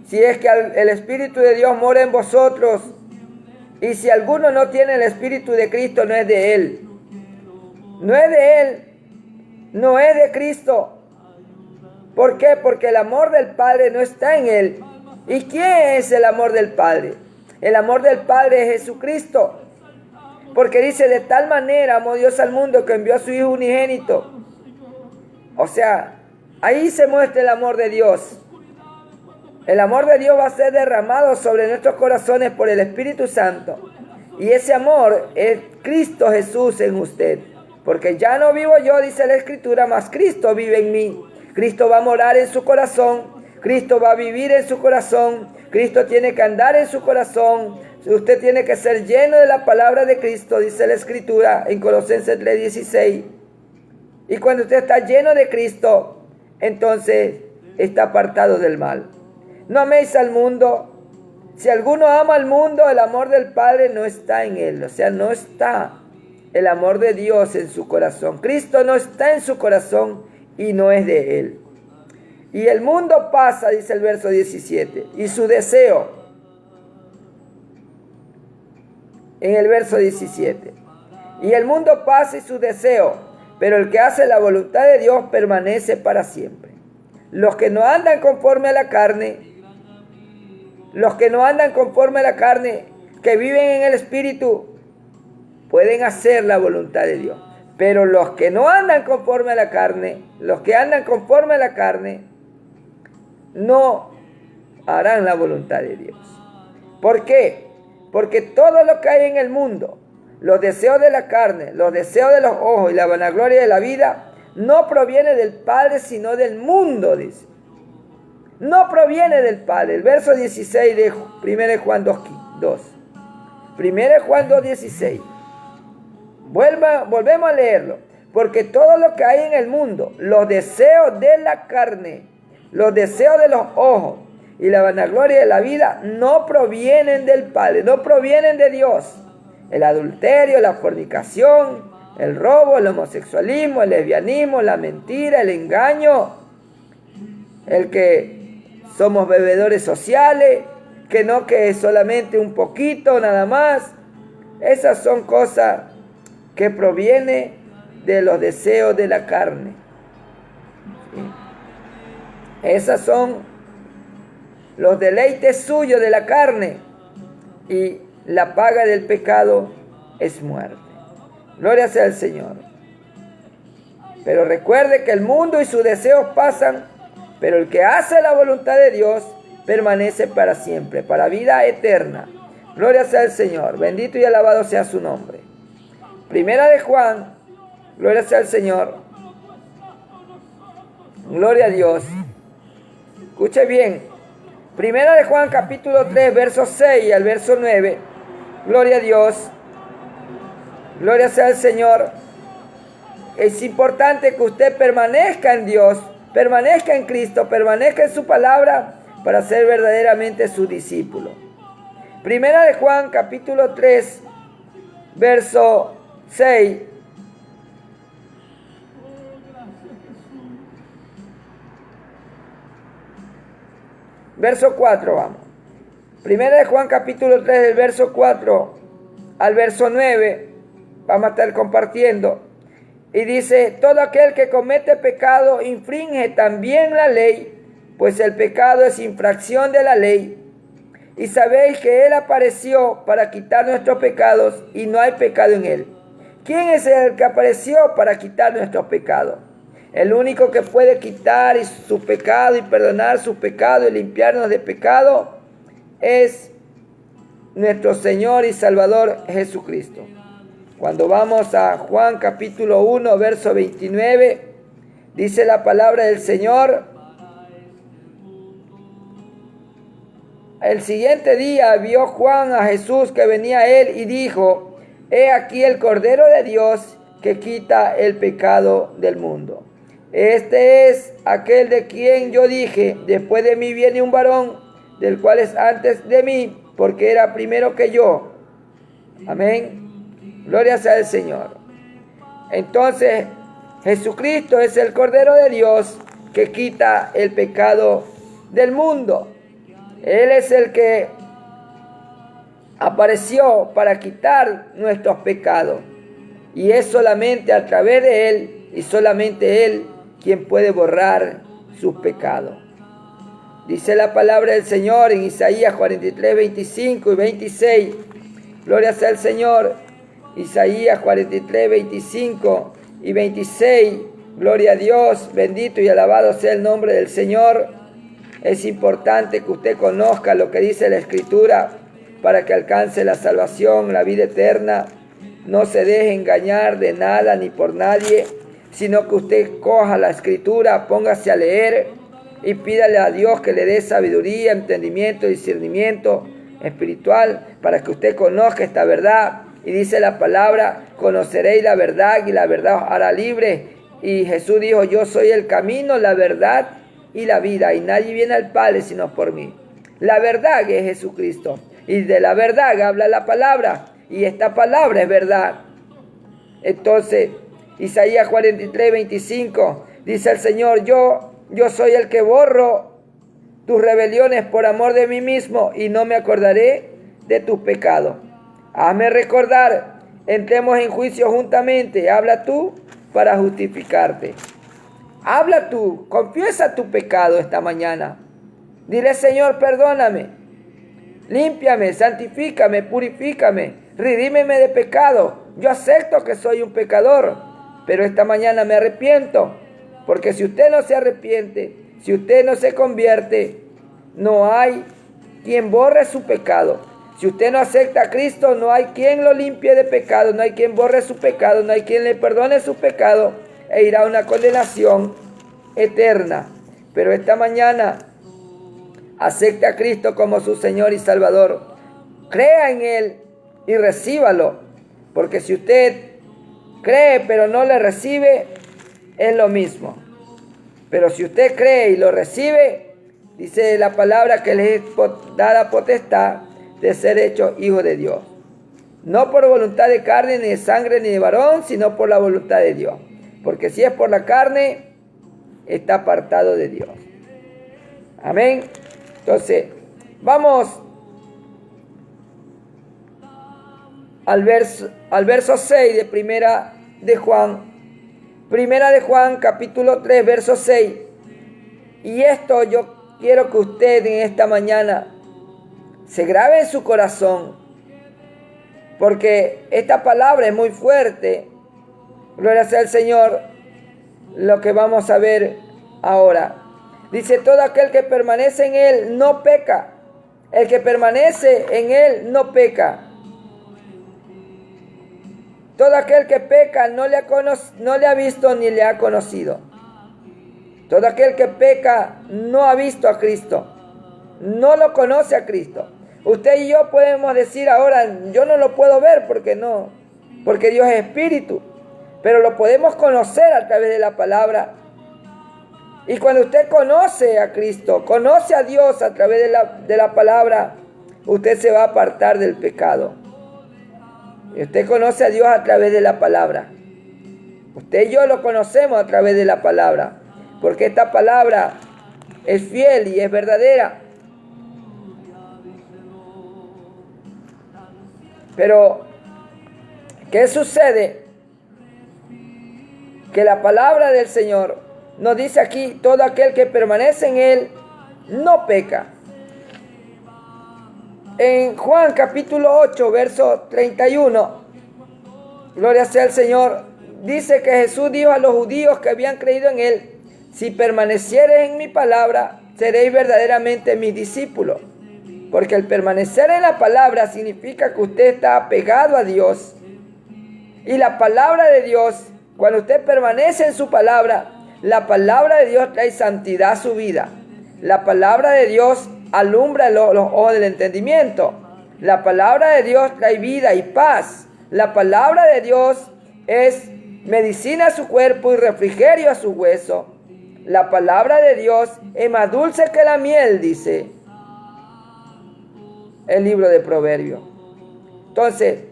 si es que el Espíritu de Dios mora en vosotros, y si alguno no tiene el Espíritu de Cristo, no es de él. No es de él. No es de Cristo. ¿Por qué? Porque el amor del Padre no está en él. ¿Y quién es el amor del Padre? El amor del Padre es Jesucristo. Porque dice, de tal manera amó Dios al mundo que envió a su Hijo unigénito. O sea, ahí se muestra el amor de Dios. El amor de Dios va a ser derramado sobre nuestros corazones por el Espíritu Santo. Y ese amor es Cristo Jesús en usted. Porque ya no vivo yo, dice la Escritura, mas Cristo vive en mí. Cristo va a morar en su corazón. Cristo va a vivir en su corazón. Cristo tiene que andar en su corazón. Usted tiene que ser lleno de la palabra de Cristo, dice la Escritura en Colosenses 3:16. Y cuando usted está lleno de Cristo, entonces está apartado del mal. No améis al mundo. Si alguno ama al mundo, el amor del Padre no está en él. O sea, no está el amor de Dios en su corazón. Cristo no está en su corazón y no es de él. Y el mundo pasa, dice el verso 17, y su deseo. En el verso 17. Y el mundo pasa y su deseo, pero el que hace la voluntad de Dios permanece para siempre. Los que no andan conforme a la carne, que viven en el Espíritu, pueden hacer la voluntad de Dios. Pero los que no andan conforme a la carne, no harán la voluntad de Dios. ¿Por qué? Porque todo lo que hay en el mundo, los deseos de la carne, los deseos de los ojos y la vanagloria de la vida, no proviene del Padre, sino del mundo, dice. No proviene del Padre. El verso 16 de 1 Juan 2. 1 Juan 2:16. Volvemos a leerlo. Porque todo lo que hay en el mundo, los deseos de la carne, los deseos de los ojos y la vanagloria de la vida, no provienen del Padre, no provienen de Dios. El adulterio, la fornicación, el robo, el homosexualismo, el lesbianismo, la mentira, el engaño, el que somos bebedores sociales, que es solamente un poquito nada más. Esas son cosas que provienen de los deseos de la carne. ¿Sí? Esas son los deleites suyos de la carne, y la paga del pecado es muerte. Gloria sea al Señor. Pero recuerde que el mundo y sus deseos pasan, pero el que hace la voluntad de Dios permanece para siempre, para vida eterna. Gloria sea al Señor. Bendito y alabado sea su nombre. Primera de Juan. Gloria sea al Señor. Gloria a Dios. Escuche bien. Primera de Juan capítulo 3, verso 6 al verso 9. Gloria a Dios. Gloria sea al Señor. Es importante que usted permanezca en Dios, permanezca en Cristo, permanezca en su palabra para ser verdaderamente su discípulo. Primera de Juan capítulo 3, verso 6. Verso 4, vamos. Primera de Juan capítulo 3, del verso 4 al verso 9, vamos a estar compartiendo. Y dice, todo aquel que comete pecado infringe también la ley, pues el pecado es infracción de la ley. Y sabéis que Él apareció para quitar nuestros pecados y no hay pecado en Él. ¿Quién es el que apareció para quitar nuestros pecados? El único que puede quitar su pecado y perdonar su pecado y limpiarnos de pecado es nuestro Señor y Salvador Jesucristo. Cuando vamos a Juan capítulo 1, verso 29, dice la palabra del Señor: el siguiente día vio Juan a Jesús que venía a él y dijo: he aquí el Cordero de Dios que quita el pecado del mundo. Este es aquel de quien yo dije: después de mí viene un varón, del cual es antes de mí, porque era primero que yo. Amén. Gloria sea al Señor. Entonces, Jesucristo es el Cordero de Dios que quita el pecado del mundo. Él es el que apareció para quitar nuestros pecados. Y es solamente a través de Él y solamente Él quien puede borrar sus pecados. Dice la palabra del Señor en Isaías 43, 25 y 26. Gloria sea al Señor. Isaías 43, 25 y 26. Gloria a Dios. Bendito y alabado sea el nombre del Señor. Es importante que usted conozca lo que dice la Escritura para que alcance la salvación, la vida eterna. No se deje engañar de nada ni por nadie, sino que usted coja la Escritura, póngase a leer y pídale a Dios que le dé sabiduría, entendimiento y discernimiento espiritual para que usted conozca esta verdad. Y dice la palabra: conoceréis la verdad y la verdad os hará libre. Y Jesús dijo: yo soy el camino, la verdad y la vida, y nadie viene al Padre sino por mí. La verdad que es Jesucristo, y de la verdad que habla la palabra, y esta palabra es verdad. Entonces, Isaías 43, 25, dice el Señor: yo soy el que borro tus rebeliones por amor de mí mismo, y no me acordaré de tus pecados. Hazme recordar, entremos en juicio juntamente. Habla tú para justificarte. Habla tú, confiesa tu pecado esta mañana. Dile: Señor, perdóname, límpiame, santifícame, purifícame, redímeme de pecado. Yo acepto que soy un pecador, pero esta mañana me arrepiento, porque si usted no se arrepiente, si usted no se convierte, no hay quien borre su pecado. Si usted no acepta a Cristo, no hay quien lo limpie de pecado, no hay quien borre su pecado, no hay quien le perdone su pecado, e irá a una condenación eterna. Pero esta mañana acepte a Cristo como su Señor y Salvador. Crea en Él y recíbalo, porque si usted cree pero no le recibe, es lo mismo. Pero si usted cree y lo recibe, dice la palabra que le es dada potestad de ser hecho hijo de Dios. No por voluntad de carne, ni de sangre, ni de varón, sino por la voluntad de Dios. Porque si es por la carne, está apartado de Dios. Amén. Entonces, vamos al verso 6 de Primera de Juan. Primera de Juan, capítulo 3, verso 6. Y esto yo quiero que usted en esta mañana se grabe en su corazón, porque esta palabra es muy fuerte. Gloria sea al Señor. Lo que vamos a ver ahora. Dice: todo aquel que permanece en Él no peca. El que permanece en Él no peca. Todo aquel que peca no le ha visto ni le ha conocido. Todo aquel que peca no ha visto a Cristo. No lo conoce a Cristo. Usted y yo podemos decir ahora: yo no lo puedo ver porque Dios es espíritu. Pero lo podemos conocer a través de la palabra. Y cuando usted conoce a Cristo, conoce a Dios a través de la palabra, usted se va a apartar del pecado. Y usted conoce a Dios a través de la palabra. Usted y yo lo conocemos a través de la palabra, porque esta palabra es fiel y es verdadera. Pero, ¿qué sucede? Que la palabra del Señor nos dice aquí: todo aquel que permanece en Él no peca. En Juan capítulo 8, verso 31, gloria sea al Señor, dice que Jesús dijo a los judíos que habían creído en Él: si permaneciereis en mi palabra, seréis verdaderamente mis discípulos. Porque el permanecer en la palabra significa que usted está apegado a Dios. Y la palabra de Dios, cuando usted permanece en su palabra, la palabra de Dios trae santidad a su vida. La palabra de Dios alumbra los ojos del entendimiento. La palabra de Dios trae vida y paz. La palabra de Dios es medicina a su cuerpo y refrigerio a su hueso. La palabra de Dios es más dulce que la miel, dice el libro de Proverbios. Entonces,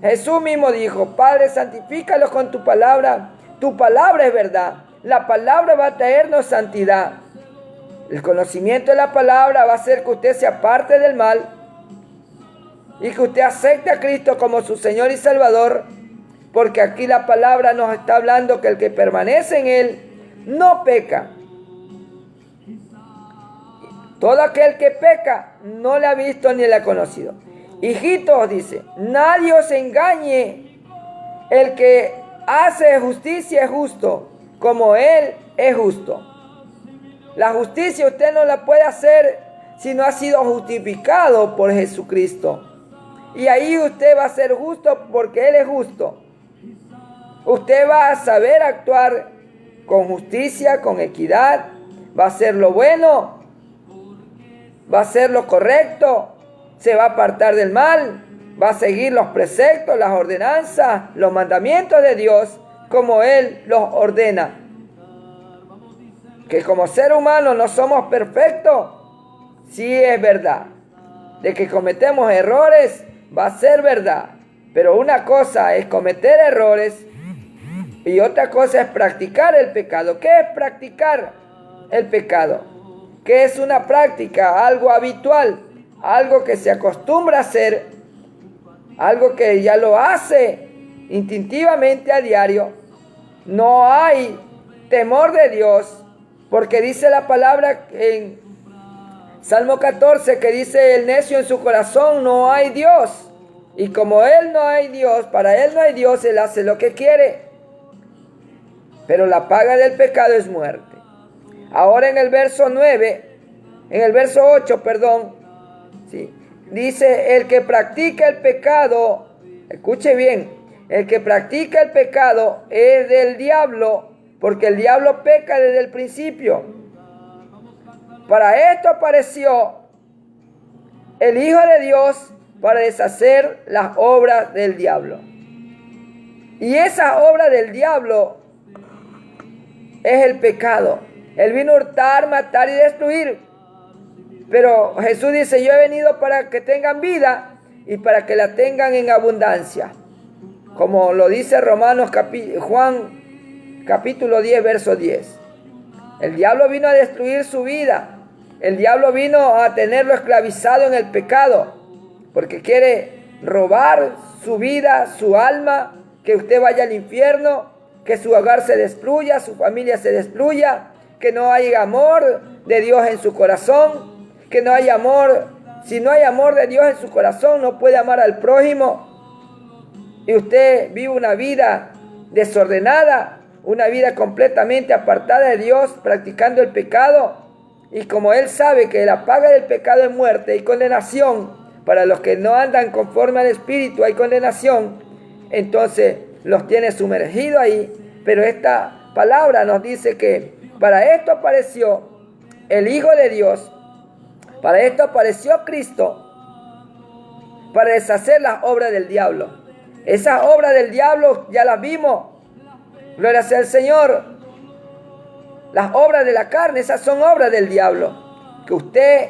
Jesús mismo dijo: Padre, santifícalos con tu palabra. Tu palabra es verdad. La palabra va a traernos santidad. El conocimiento de la palabra va a hacer que usted se aparte del mal y que usted acepte a Cristo como su Señor y Salvador, porque aquí la palabra nos está hablando que el que permanece en Él no peca. Todo aquel que peca no le ha visto ni le ha conocido. Hijitos, dice, nadie os engañe. El que hace justicia es justo, como Él es justo. La justicia usted no la puede hacer si no ha sido justificado por Jesucristo. Y ahí usted va a ser justo porque Él es justo. Usted va a saber actuar con justicia, con equidad. Va a hacer lo bueno. Va a hacer lo correcto. Se va a apartar del mal. Va a seguir los preceptos, las ordenanzas, los mandamientos de Dios como Él los ordena. Que como ser humano no somos perfectos, sí es verdad. De que cometemos errores, va a ser verdad. Pero una cosa es cometer errores y otra cosa es practicar el pecado. ¿Qué es practicar el pecado? ¿Qué es una práctica? Algo habitual, algo que se acostumbra a hacer, algo que ya lo hace instintivamente a diario. No hay temor de Dios. Porque dice la palabra en Salmo 14 que dice el necio en su corazón no hay Dios. Y como él no hay Dios, para él no hay Dios, él hace lo que quiere. Pero la paga del pecado es muerte. Ahora en el verso 8, ¿sí? Dice el que practica el pecado, escuche bien, el que practica el pecado es del diablo. Porque el diablo peca desde el principio. Para esto apareció el Hijo de Dios para deshacer las obras del diablo. Y esa obra del diablo es el pecado. Él vino a hurtar, matar y destruir. Pero Jesús dice, yo he venido para que tengan vida y para que la tengan en abundancia. Como lo dice Juan capítulo 10, verso 10. El diablo vino a destruir su vida. El diablo vino a tenerlo esclavizado en el pecado. Porque quiere robar su vida, su alma, que usted vaya al infierno, que su hogar se destruya, su familia se destruya, que no haya amor de Dios en su corazón, que no haya amor. Si no hay amor de Dios en su corazón, no puede amar al prójimo. Y usted vive una vida desordenada, una vida completamente apartada de Dios, practicando el pecado. Y como Él sabe que la paga del pecado es muerte y condenación, para los que no andan conforme al Espíritu hay condenación, entonces los tiene sumergidos ahí. Pero esta palabra nos dice que para esto apareció el Hijo de Dios, para esto apareció Cristo, para deshacer las obras del diablo. Esas obras del diablo ya las vimos. Gloria sea al Señor. Las obras de la carne, esas son obras del diablo. Que usted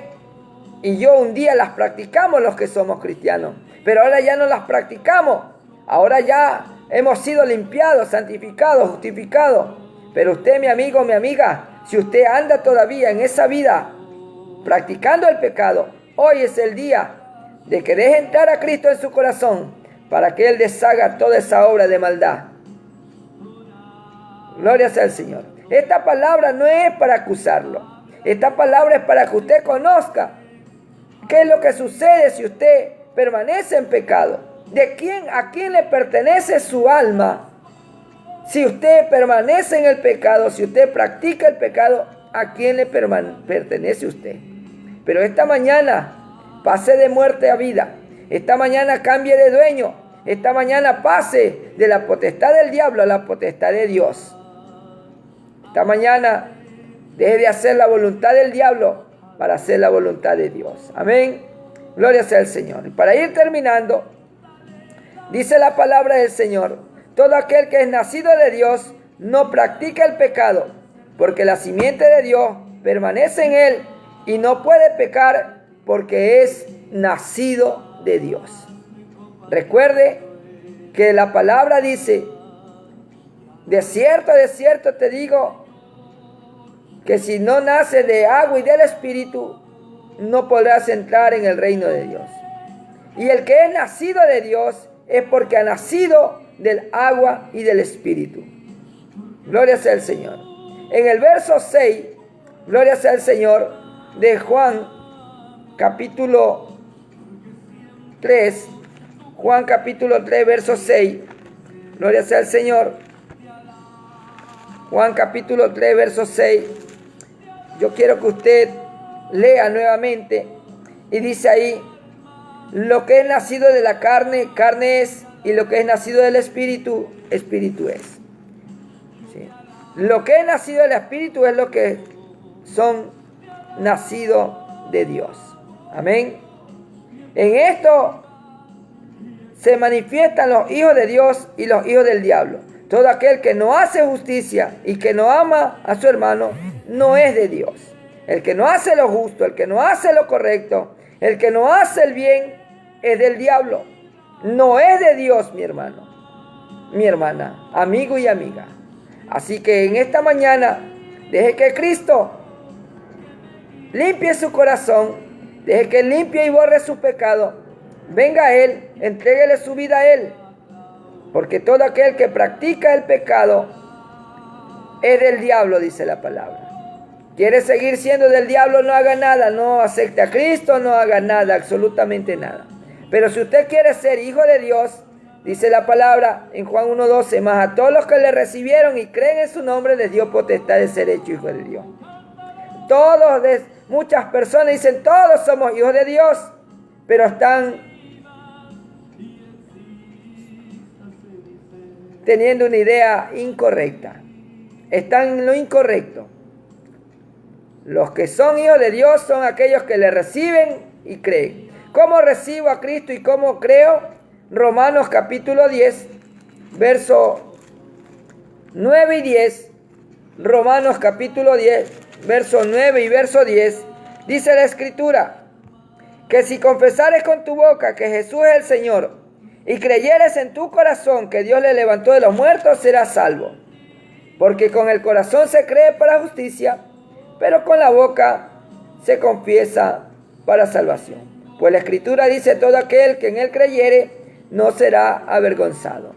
y yo un día las practicamos los que somos cristianos. Pero ahora ya no las practicamos. Ahora ya hemos sido limpiados, santificados, justificados. Pero usted, mi amigo, mi amiga, si usted anda todavía en esa vida practicando el pecado, hoy es el día de que deje entrar a Cristo en su corazón para que Él deshaga toda esa obra de maldad. Gloria sea al Señor. Esta palabra no es para acusarlo. Esta palabra es para que usted conozca qué es lo que sucede si usted permanece en pecado. ¿A quién le pertenece su alma? Si usted permanece en el pecado, si usted practica el pecado, ¿a quién le pertenece usted? Pero esta mañana pase de muerte a vida. Esta mañana cambie de dueño. Esta mañana pase de la potestad del diablo a la potestad de Dios. Esta mañana deje de hacer la voluntad del diablo para hacer la voluntad de Dios. Amén. Gloria sea al Señor. Y para ir terminando, dice la palabra del Señor: todo aquel que es nacido de Dios no practica el pecado, porque la simiente de Dios permanece en él y no puede pecar porque es nacido de Dios. Recuerde que la palabra dice: de cierto te digo, que si no nace de agua y del Espíritu, no podrás entrar en el reino de Dios. Y el que es nacido de Dios es porque ha nacido del agua y del Espíritu. Gloria sea al Señor. En el verso 6, gloria sea al Señor, de Juan, capítulo 3, Juan capítulo 3, verso 6. Gloria sea al Señor. Juan capítulo 3, verso 6. Yo quiero que usted lea nuevamente. Y dice ahí: lo que es nacido de la carne, carne es. Y lo que es nacido del Espíritu, Espíritu es. ¿Sí? Lo que es nacido del Espíritu es lo que son nacidos de Dios. Amén. En esto se manifiestan los hijos de Dios y los hijos del diablo. Todo aquel que no hace justicia y que no ama a su hermano no es de Dios. El que no hace lo justo, el que no hace lo correcto, el que no hace el bien es del diablo. No es de Dios, mi hermano, mi hermana, amigo y amiga. Así que en esta mañana deje que Cristo limpie su corazón, deje que limpie y borre su pecado. Venga a Él, entréguele su vida a Él. Porque todo aquel que practica el pecado es del diablo, dice la palabra. ¿Quiere seguir siendo del diablo? No haga nada, no acepte a Cristo, no haga nada, absolutamente nada. Pero si usted quiere ser hijo de Dios, dice la palabra en Juan 1:12, mas a todos los que le recibieron y creen en su nombre les dio potestad de ser hecho hijo de Dios. Muchas personas dicen, todos somos hijos de Dios, pero están teniendo una idea incorrecta. Están en lo incorrecto. Los que son hijos de Dios son aquellos que le reciben y creen. ¿Cómo recibo a Cristo y cómo creo? Romanos capítulo 10, verso 9 y 10. Romanos capítulo 10, verso 9 y verso 10. Dice la Escritura, que si confesares con tu boca que Jesús es el Señor y creyeres en tu corazón que Dios le levantó de los muertos, serás salvo. Porque con el corazón se cree para justicia, pero con la boca se confiesa para salvación. Pues la Escritura dice, todo aquel que en Él creyere no será avergonzado.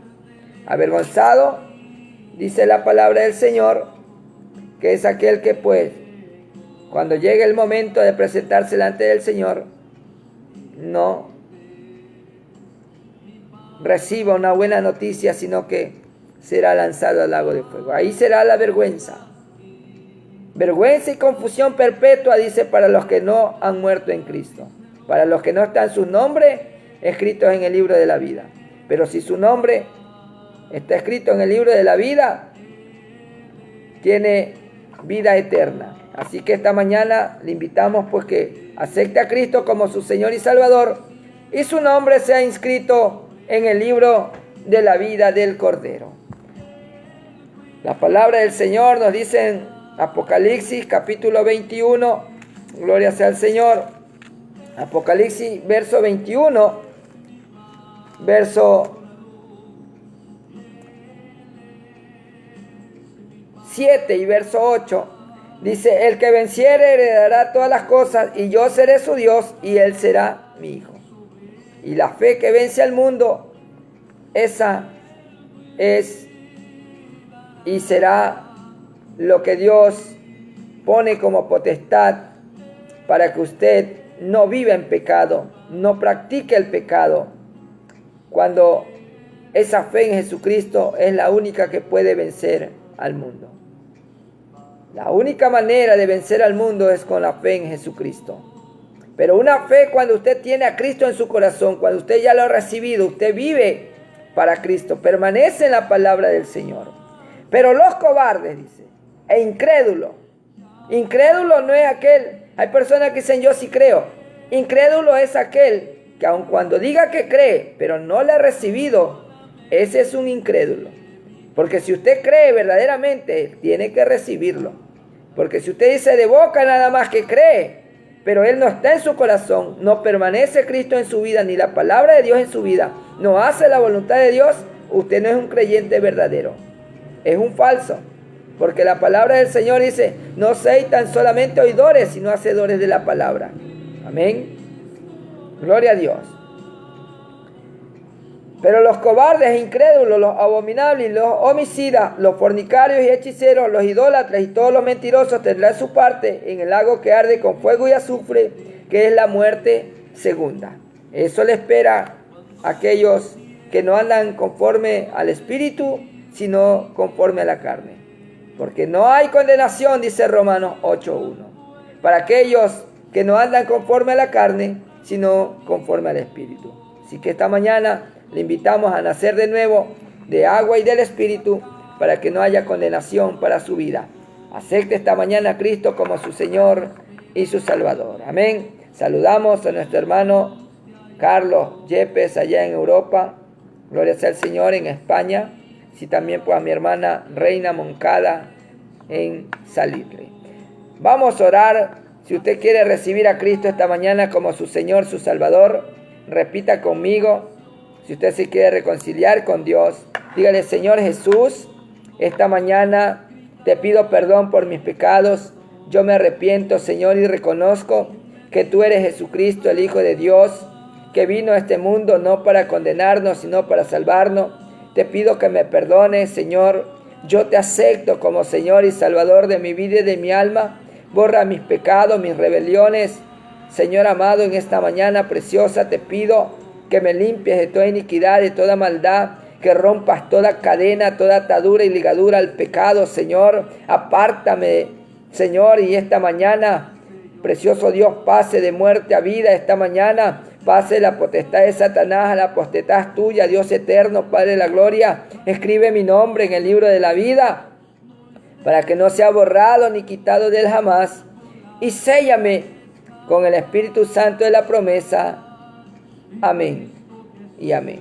Avergonzado, dice la palabra del Señor, que es aquel que pues, cuando llegue el momento de presentarse delante del Señor, no reciba una buena noticia, sino que será lanzado al lago de fuego. Ahí será la vergüenza. Vergüenza y confusión perpetua, dice, para los que no han muerto en Cristo. Para los que no están sus nombres escritos en el libro de la vida. Pero si su nombre está escrito en el libro de la vida, tiene vida eterna. Así que esta mañana le invitamos pues que acepte a Cristo como su Señor y Salvador y su nombre sea inscrito en el libro de la vida del Cordero. La palabra del Señor nos dice en Apocalipsis capítulo 21, gloria sea al Señor. Apocalipsis verso 21, verso 7 y verso 8. Dice, el que venciere heredará todas las cosas y yo seré su Dios y él será mi hijo. Y la fe que vence al mundo, esa es y será lo que Dios pone como potestad para que usted no viva en pecado, no practique el pecado. Cuando esa fe en Jesucristo es la única que puede vencer al mundo. La única manera de vencer al mundo es con la fe en Jesucristo. Pero una fe cuando usted tiene a Cristo en su corazón, cuando usted ya lo ha recibido, usted vive para Cristo, permanece en la palabra del Señor. Pero los cobardes, dice, e incrédulos. Incrédulo no es aquel, hay personas que dicen yo sí creo. Incrédulo es aquel que aun cuando diga que cree, pero no le ha recibido, ese es un incrédulo. Porque si usted cree verdaderamente, tiene que recibirlo. Porque si usted dice de boca nada más que cree, pero él no está en su corazón, no permanece Cristo en su vida, ni la palabra de Dios en su vida, no hace la voluntad de Dios, usted no es un creyente verdadero, es un falso. Porque la palabra del Señor dice, no seáis tan solamente oidores, sino hacedores de la palabra. Amén. Gloria a Dios. Pero los cobardes, incrédulos, los abominables, los homicidas, los fornicarios y hechiceros, los idólatras y todos los mentirosos tendrán su parte en el lago que arde con fuego y azufre, que es la muerte segunda. Eso le espera a aquellos que no andan conforme al Espíritu, sino conforme a la carne. Porque no hay condenación, dice Romanos 8:1, para aquellos que no andan conforme a la carne, sino conforme al Espíritu. Así que esta mañana le invitamos a nacer de nuevo de agua y del Espíritu para que no haya condenación para su vida. Acepte esta mañana a Cristo como su Señor y su Salvador. Amén. Saludamos a nuestro hermano Carlos Yepes allá en Europa. Gloria sea al Señor en España. Sí, también pues a mi hermana Reina Moncada en Salitre. Vamos a orar. Si usted quiere recibir a Cristo esta mañana como su Señor, su Salvador, repita conmigo. Si usted se quiere reconciliar con Dios, dígale: Señor Jesús, esta mañana te pido perdón por mis pecados. Yo me arrepiento, Señor, y reconozco que tú eres Jesucristo, el Hijo de Dios, que vino a este mundo no para condenarnos, sino para salvarnos. Te pido que me perdones, Señor. Yo te acepto como Señor y Salvador de mi vida y de mi alma. Borra mis pecados, mis rebeliones. Señor amado, en esta mañana preciosa te pido que me limpies de toda iniquidad, de toda maldad, que rompas toda cadena, toda atadura y ligadura al pecado, Señor. Apártame, Señor, y esta mañana, precioso Dios, pase de muerte a vida esta mañana. Pase la potestad de Satanás a la potestad tuya, Dios eterno, Padre de la gloria. Escribe mi nombre en el libro de la vida, para que no sea borrado ni quitado de él jamás. Y séllame con el Espíritu Santo de la promesa. Amén y amén.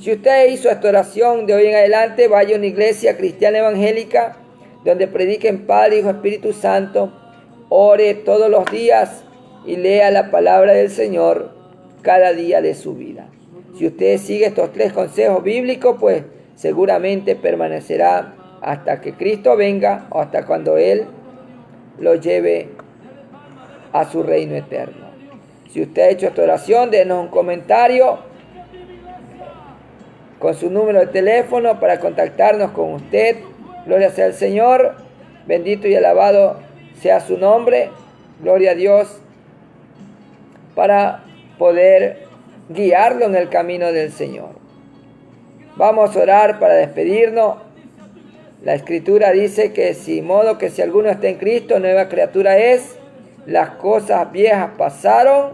Si usted hizo esta oración de hoy en adelante, vaya a una iglesia cristiana evangélica donde prediquen Padre, Hijo, Espíritu Santo. Ore todos los días y lea la palabra del Señor cada día de su vida. Si usted sigue estos 3 consejos bíblicos, pues seguramente permanecerá hasta que Cristo venga o hasta cuando Él lo lleve a su reino eterno. Si usted ha hecho esta oración, denos un comentario con su número de teléfono para contactarnos con usted. Gloria sea al Señor. Bendito y alabado sea su nombre. Gloria a Dios, para poder guiarlo en el camino del Señor. Vamos a orar para despedirnos. La Escritura dice que si alguno está en Cristo, nueva criatura es. Las cosas viejas pasaron,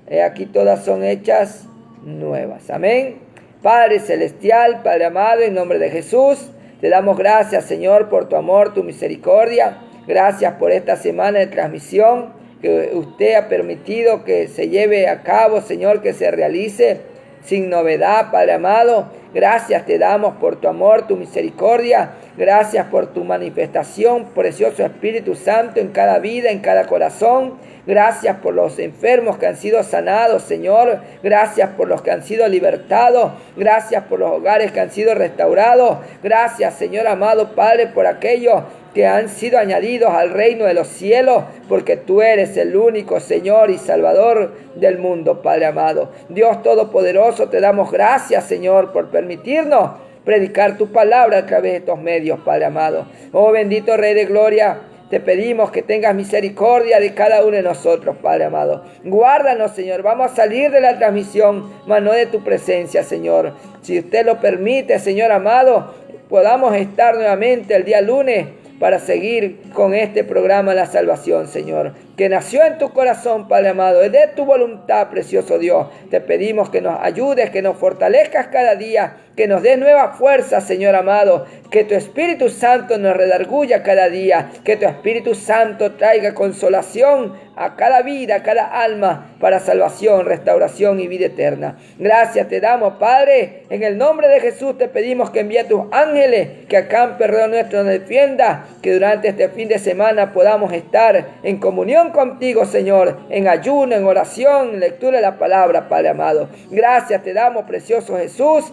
he aquí todas son hechas nuevas. Amén. Padre celestial, Padre amado, en nombre de Jesús, te damos gracias, Señor, por tu amor, tu misericordia. Gracias por esta semana de transmisión que usted ha permitido que se lleve a cabo, Señor, que se realice sin novedad, Padre amado. Gracias te damos por tu amor, tu misericordia. Gracias por tu manifestación, precioso Espíritu Santo, en cada vida, en cada corazón. Gracias por los enfermos que han sido sanados, Señor. Gracias por los que han sido libertados. Gracias por los hogares que han sido restaurados. Gracias, Señor amado Padre, por aquellos que han sido añadidos al reino de los cielos, porque tú eres el único Señor y Salvador del mundo, Padre amado. Dios Todopoderoso, te damos gracias, Señor, por permitirnos predicar tu palabra a través de estos medios, Padre amado. Oh bendito Rey de Gloria, te pedimos que tengas misericordia de cada uno de nosotros, Padre amado. Guárdanos, Señor. Vamos a salir de la transmisión, mas no de tu presencia, Señor. Si usted lo permite, Señor amado, podamos estar nuevamente el día lunes para seguir con este programa La Salvación, Señor, que nació en tu corazón, Padre amado. Es de tu voluntad, precioso Dios. Te pedimos que nos ayudes, que nos fortalezcas cada día, que nos des nueva fuerza, Señor amado, que tu Espíritu Santo nos redarguya cada día, que tu Espíritu Santo traiga consolación a cada vida, a cada alma, para salvación, restauración y vida eterna. Gracias te damos, Padre. En el nombre de Jesús te pedimos que envíe a tus ángeles, que acampe alrededor nuestro, nos defienda, que durante este fin de semana podamos estar en comunión contigo, Señor, en ayuno, en oración, en lectura de la palabra, Padre amado. Gracias te damos, precioso Jesús.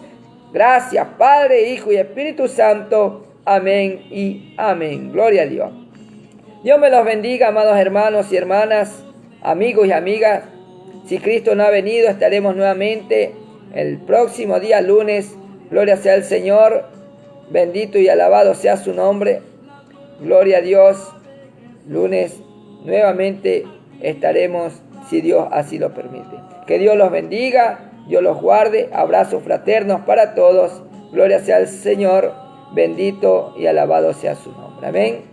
Gracias, Padre, Hijo y Espíritu Santo. Amén y amén. Gloria a Dios. Dios me los bendiga, amados hermanos y hermanas, amigos y amigas. Si Cristo no ha venido, estaremos nuevamente el próximo día lunes. Gloria sea al Señor, bendito y alabado sea su nombre. Gloria a Dios. Lunes nuevamente estaremos, si Dios así lo permite. Que Dios los bendiga, Dios los guarde. Abrazos fraternos para todos. Gloria sea al Señor, bendito y alabado sea su nombre. Amén.